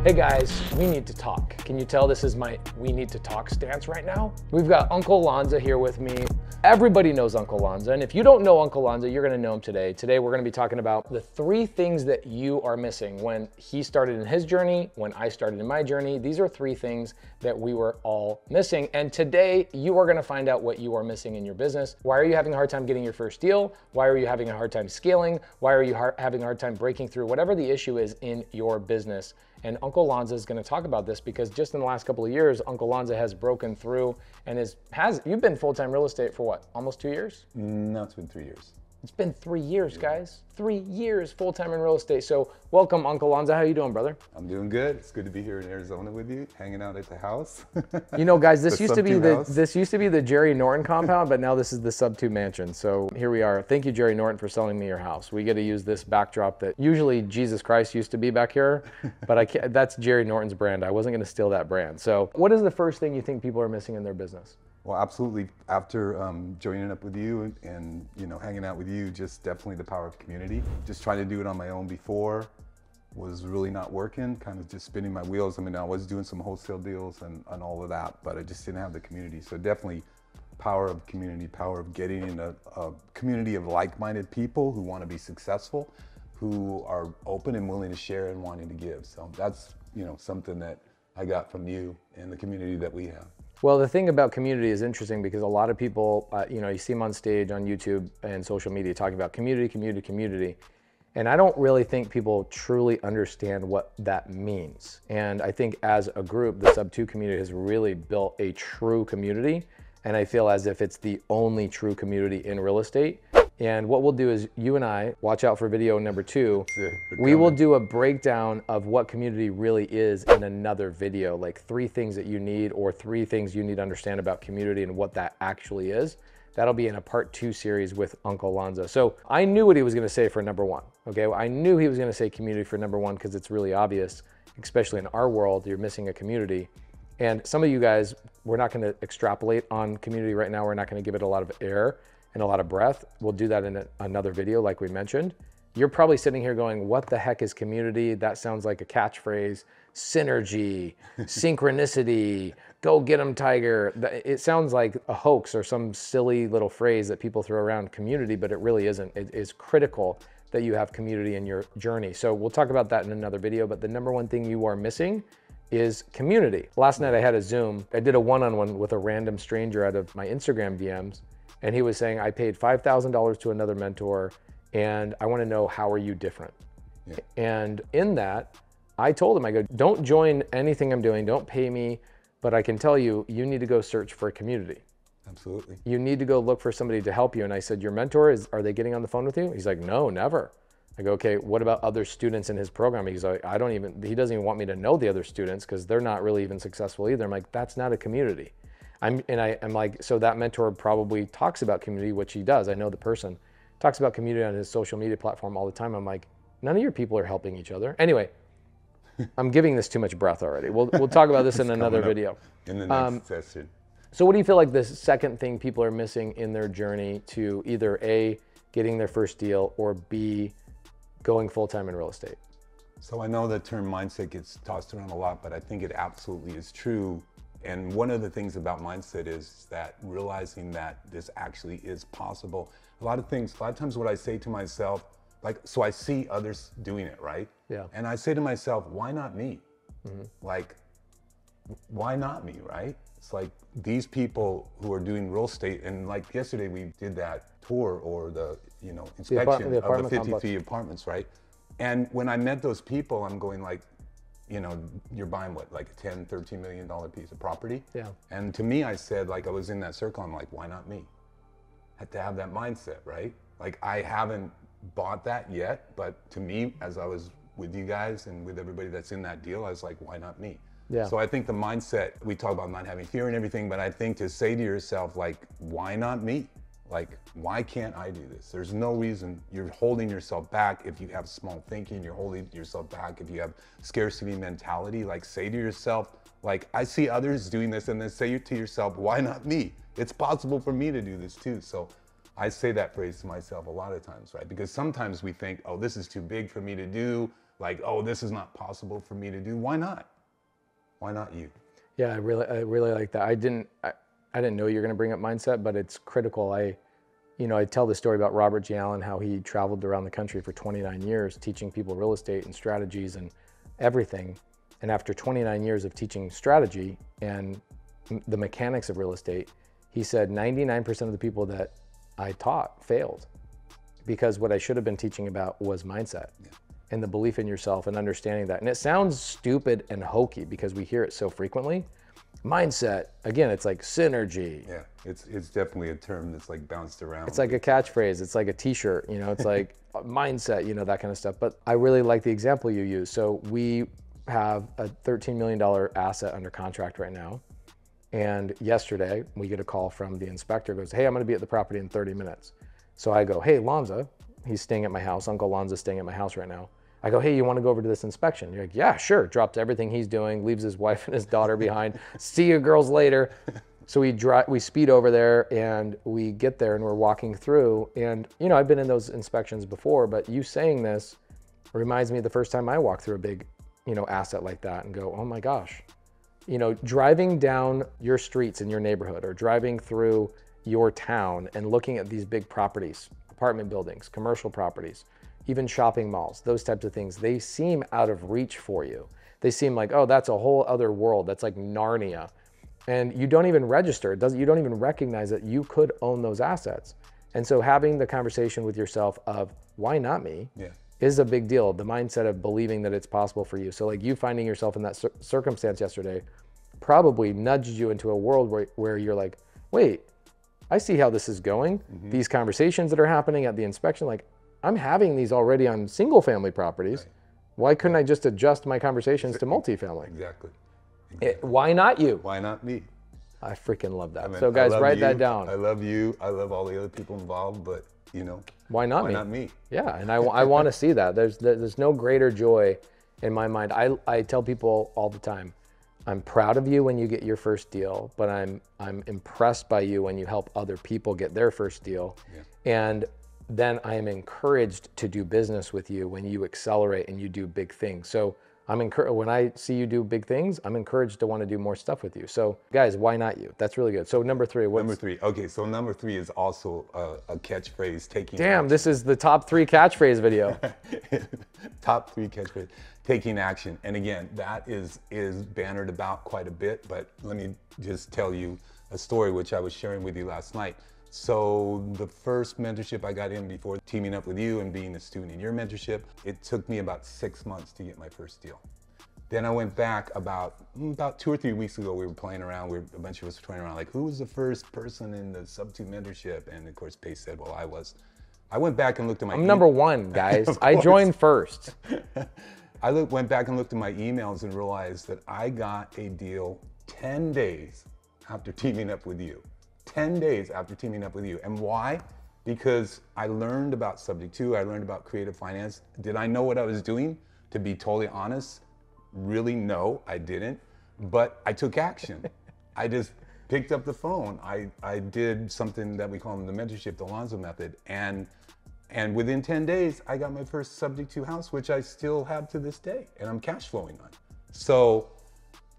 Hey guys, we need to talk. Can you tell this is my we need to talk stance right now? We've got Uncle Lanza here with me. Everybody knows Uncle Lanza, and if you don't know Uncle Lanza, you're gonna know him today. Today we're gonna be talking about the 3 things that you are missing when he started in his journey, when I started in my journey. These are 3 things that we were all missing, and today you are gonna find out what you are missing in your business. Why are you having a hard time getting your first deal? Why are you having a hard time scaling? Why are you having a hard time breaking through? Whatever the issue is in your business. And Uncle Lanza is going to talk about this because just in the last couple of years, Uncle Lanza has broken through and you've been full-time real estate for what, almost 2 years? No, it's been 3 years. It's been 3 years, guys. 3 years full-time in real estate. So welcome, Uncle Lanza. How you doing, brother? I'm doing good. It's good to be here in Arizona with you, hanging out at the house. You know, guys, this used to be the Jerry Norton compound, but now this is the Subto mansion. So here we are. Thank you, Jerry Norton, for selling me your house. We get to use this backdrop that usually Jesus Christ used to be back here, but I can't, that's Jerry Norton's brand. I wasn't going to steal that brand. So what is the first thing you think people are missing in their business? Well, absolutely. After joining up with you and hanging out with you, just definitely the power of community. Just trying to do it on my own before was really not working, kind of just spinning my wheels. I mean, I was doing some wholesale deals and all of that, but I just didn't have the community. So definitely power of community, power of getting in a community of like-minded people who want to be successful, who are open and willing to share and wanting to give. So that's, something that I got from you and the community that we have. Well, the thing about community is interesting because a lot of people, you see them on stage, on YouTube and social media talking about community, community, community. And I don't really think people truly understand what that means. And I think as a group, the Subto community has really built a true community. And I feel as if it's the only true community in real estate. And what we'll do is you and I, watch out for video number 2, we will do a breakdown of what community really is in another video, like 3 things that you need or 3 things you need to understand about community and what that actually is. That'll be in a part 2 series with Uncle Lanza. So I knew what he was gonna say for number 1, okay? I knew he was gonna say community for number 1 because it's really obvious, especially in our world, you're missing a community. And some of you guys, we're not gonna extrapolate on community right now. We're not gonna give it a lot of air and a lot of breath. We'll do that in another video like we mentioned. You're probably sitting here going, what the heck is community? That sounds like a catchphrase. Synergy, synchronicity, go get 'em, tiger. It sounds like a hoax or some silly little phrase that people throw around community, but it really isn't. It is critical that you have community in your journey. So we'll talk about that in another video, but the number 1 thing you are missing is community. Last night I had a Zoom. I did a one-on-one with a random stranger out of my Instagram DMs. And he was saying, I paid $5,000 to another mentor and I want to know, how are you different? Yeah. And in that, I told him, I go, don't join anything I'm doing, don't pay me, but I can tell you, you need to go search for a community. Absolutely. You need to go look for somebody to help you. And I said, your mentor, are they getting on the phone with you? He's like, no, never. I go, okay, what about other students in his program? He's like, he doesn't even want me to know the other students because they're not really even successful either. I'm like, that's not a community. I'm like, so that mentor probably talks about community, which he does. I know the person talks about community on his social media platform all the time. I'm like, none of your people are helping each other. Anyway, I'm giving this too much breath already. We'll talk about this in another video. In the next session. So what do you feel like the second thing people are missing in their journey to either A, getting their first deal, or B, going full-time in real estate? So I know the term mindset gets tossed around a lot, but I think it absolutely is true. And one of the things about mindset is that realizing that this actually is possible. A lot of times what I say to myself, so I see others doing it, right? Yeah. And I say to myself, why not me? Mm-hmm. Like, why not me, right? It's like these people who are doing real estate, and like yesterday we did that tour or the inspection of the 50 apartments, right? And when I met those people, I'm going like, you're buying what, like a $10, $13 million piece of property? Yeah. And to me, I said, I was in that circle, I'm like, why not me? Had to have that mindset, right? Like, I haven't bought that yet, but to me, as I was with you guys and with everybody that's in that deal, I was like, why not me? Yeah. So I think the mindset, we talk about not having fear and everything, but I think to say to yourself, like, why not me? Like, why can't I do this? There's no reason. You're holding yourself back if you have small thinking. You're holding yourself back if you have scarcity mentality. Like, say to yourself, like, I see others doing this, and then say to yourself, why not me? It's possible for me to do this too. So I say that phrase to myself a lot of times, right? Because sometimes we think, oh, this is too big for me to do. like, oh, this is not possible for me to do. Why not? Why not you? Yeah, I really like that. I didn't know you were going to bring up mindset, but it's critical. I tell the story about Robert J. Allen, how he traveled around the country for 29 years teaching people real estate and strategies and everything. And after 29 years of teaching strategy and the mechanics of real estate, he said 99% of the people that I taught failed because what I should have been teaching about was mindset. Yeah. And the belief in yourself and understanding that. And it sounds stupid and hokey because we hear it so frequently. Mindset, again, it's like synergy. Yeah, it's definitely a term that's like bounced around. It's like a catchphrase. It's like a t-shirt, it's like mindset, that kind of stuff. But I really like the example you use. So we have a $13 million asset under contract right now. And yesterday we get a call from the inspector, goes, hey, I'm gonna be at the property in 30 minutes. So I go, hey, Lonza, he's staying at my house. Uncle Lonza's staying at my house right now. I go, hey, you want to go over to this inspection? You're like, yeah, sure. Drops everything he's doing, leaves his wife and his daughter behind. See you girls later. So we speed over there and we get there and we're walking through. And, I've been in those inspections before, but you saying this reminds me of the first time I walked through a big, asset like that and go, oh my gosh. Driving down your streets in your neighborhood or driving through your town and looking at these big properties, apartment buildings, commercial properties, even shopping malls, those types of things, they seem out of reach for you. They seem like, oh, that's a whole other world. That's like Narnia. And you don't even register. You don't even recognize that you could own those assets. And so having the conversation with yourself of why not me is a big deal. The mindset of believing that it's possible for you. So like you finding yourself in that circumstance yesterday probably nudged you into a world where you're like, wait, I see how this is going. Mm-hmm. These conversations that are happening at the inspection, like I'm having these already on single family properties. Right. Why couldn't I just adjust my conversations to multifamily? Exactly. Why not you? Why not me? I freaking love that. So guys, write that down. I love you. I love all the other people involved, but why not me? Why not me? Yeah, and I want to see that. There's no greater joy in my mind. I tell people all the time, I'm proud of you when you get your first deal, but I'm impressed by you when you help other people get their first deal. Yeah. And then I am encouraged to do business with you when you accelerate and you do big things. So when I see you do big things, I'm encouraged to want to do more stuff with you. So guys, why not you? That's really good. So number three. Number three. Okay, so number three is also a catchphrase, taking Damn, action. This is the top 3 catchphrase video. Top 3 catchphrase, taking action. And again, that is bannered about quite a bit, but let me just tell you a story which I was sharing with you last night. So the first mentorship I got in before teaming up with you and being a student in your mentorship, it took me about 6 months to get my first deal. Then I went back about 2 or 3 weeks ago, we were playing around, a bunch of us were playing around, like who was the first person in the Subto mentorship? And of course, Pace said, well, I was. I went back and looked at my I'm number 1, guys. I joined first. I went back and looked at my emails and realized that I got a deal 10 days after teaming up with you. 10 days after teaming up with you. And why? Because I learned about Subject 2, I learned about creative finance. Did I know what I was doing? To be totally honest, really no, I didn't. But I took action. I just picked up the phone. I did something that we call in the mentorship, the Alonzo method. And within 10 days, I got my first Subject 2 house, which I still have to this day, and I'm cash flowing on. So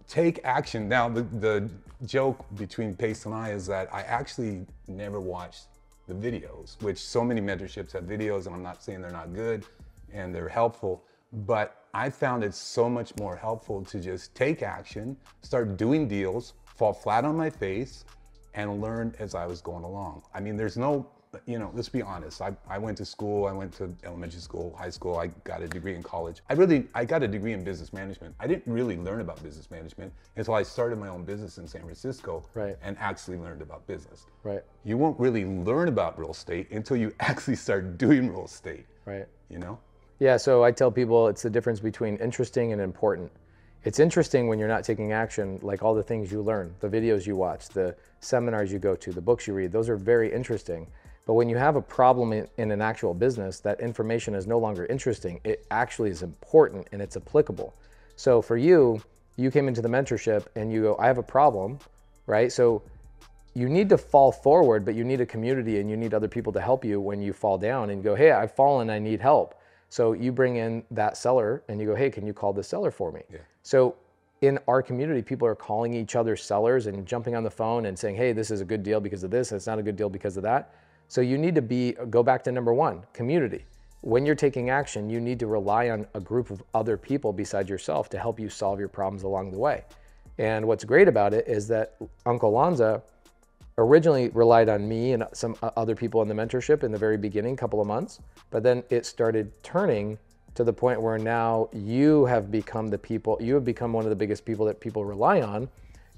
take action. Now, the joke between Pace and I is that I actually never watched the videos, which so many mentorships have videos, and I'm not saying they're not good and they're helpful, but I found it so much more helpful to just take action, start doing deals, fall flat on my face, and learn as I was going along. I mean, there's no, let's be honest. I went to school, I went to elementary school, high school, I got a degree in college. I got a degree in business management. I didn't really learn about business management until I started my own business in San Francisco and actually learned about business. Right. You won't really learn about real estate until you actually start doing real estate. Right. Yeah, so I tell people it's the difference between interesting and important. It's interesting when you're not taking action, like all the things you learn, the videos you watch, the seminars you go to, the books you read, those are very interesting. But when you have a problem in an actual business, that information is no longer interesting. It actually is important and it's applicable. So for you, you came into the mentorship and you go, I have a problem, right? So you need to fall forward, but you need a community and you need other people to help you when you fall down and go, hey, I've fallen, I need help. So you bring in that seller and you go, hey, can you call this seller for me? Yeah. So in our community, people are calling each other sellers and jumping on the phone and saying, hey, this is a good deal because of this, it's not a good deal because of that. So you need to go back to number one, community. When you're taking action, you need to rely on a group of other people besides yourself to help you solve your problems along the way. And what's great about it is that Uncle Lanza originally relied on me and some other people in the mentorship in the very beginning, couple of months, but then it started turning to the point where now you have become one of the biggest people that people rely on.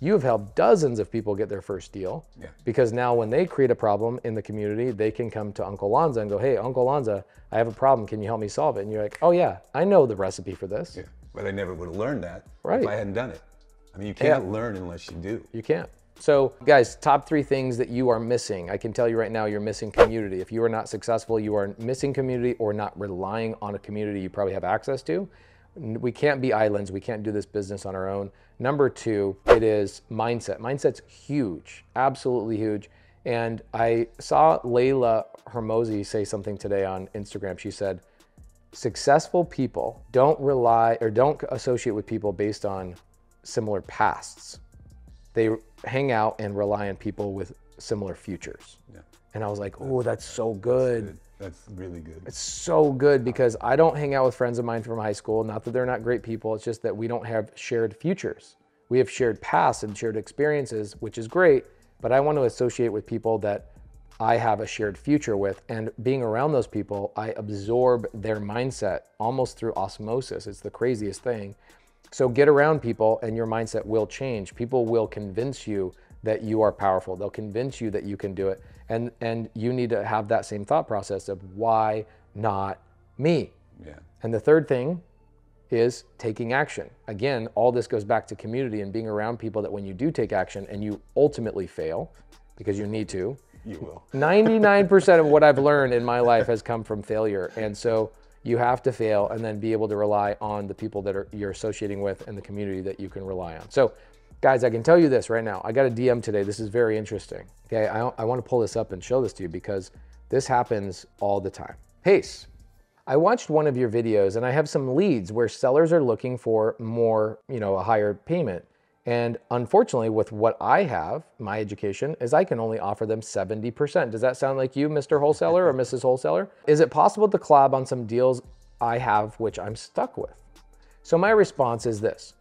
You have helped dozens of people get their first deal, because now when they create a problem in the community, they can come to Uncle Lanza and go, hey, Uncle Lanza, I have a problem. Can you help me solve it? And you're like, oh yeah, I know the recipe for this. Yeah, but I never would have learned that Right. if I hadn't done it. I mean, you can't learn unless you do. You can't. So guys, top 3 things that you are missing. I can tell you right now, you're missing community. If you are not successful, you are missing community or not relying on a community you probably have access to. We can't be islands. We can't do this business on our own. Number 2, it is mindset. Mindset's huge, absolutely huge. And I saw Layla Hermosi say something today on Instagram. She said, successful people don't associate with people based on similar pasts. They hang out and rely on people with similar futures. Yeah. And I was like, oh, that's so good. That's really good. It's so good because I don't hang out with friends of mine from high school. Not that they're not great people. It's just that we don't have shared futures. We have shared pasts and shared experiences, which is great, but I want to associate with people that I have a shared future with. And being around those people, I absorb their mindset almost through osmosis. It's the craziest thing. So get around people and your mindset will change. People will convince you that you are powerful. They'll convince you that you can do it. And you need to have that same thought process of why not me? Yeah. And the third thing is taking action. Again, all this goes back to community and being around people that when you do take action and you ultimately fail, because you need to. You will. 99% of what I've learned in my life has come from failure. And so you have to fail and then be able to rely on the people that you're associating with and the community that you can rely on. So guys, I can tell you this right now. I got a DM today. This is very interesting. Okay, I want to pull this up and show this to you because this happens all the time. Pace, I watched one of your videos and I have some leads where sellers are looking for more, a higher payment. And unfortunately, with what I have, my education, is I can only offer them 70%. Does that sound like you, Mr. Wholesaler or Mrs. Wholesaler? Is it possible to collab on some deals I have which I'm stuck with? So my response is this: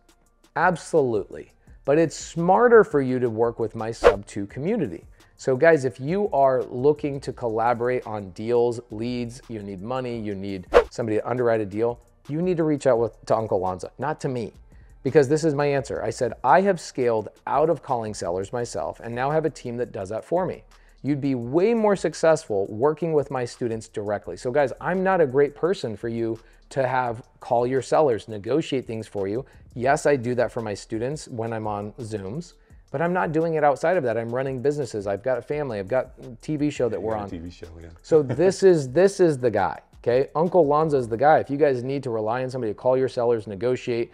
absolutely. But it's smarter for you to work with my Subto community. So guys, if you are looking to collaborate on deals, leads, you need money, you need somebody to underwrite a deal, you need to reach out to Uncle Lanza, not to me. Because this is my answer. I said, I have scaled out of calling sellers myself and now have a team that does that for me. You'd be way more successful working with my students directly. So guys, I'm not a great person for you to have call your sellers, negotiate things for you. Yes, I do that for my students when I'm on Zooms, but I'm not doing it outside of that. I'm running businesses. I've got a family. I've got a TV show that we're on. TV show, yeah. So this is the guy, okay? Uncle Lanza is the guy. If you guys need to rely on somebody to call your sellers, negotiate,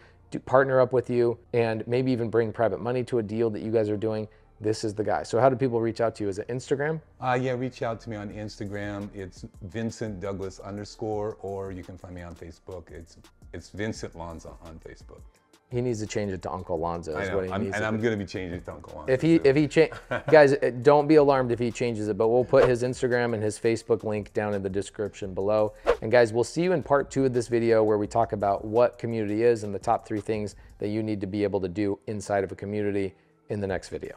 partner up with you, and maybe even bring private money to a deal that you guys are doing, this is the guy. So how do people reach out to you? Is it Instagram? Yeah, reach out to me on Instagram. It's Vincent Douglas _, or you can find me on Facebook. It's Vincent Lanza on Facebook. He needs to change it to Uncle Lanza. Is what he needs. And I'm going to be changing it to Uncle Lanza. If he guys, don't be alarmed if he changes it, but we'll put his Instagram and his Facebook link down in the description below. And guys, we'll see you in part 2 of this video where we talk about what community is and the top 3 things that you need to be able to do inside of a community in the next video.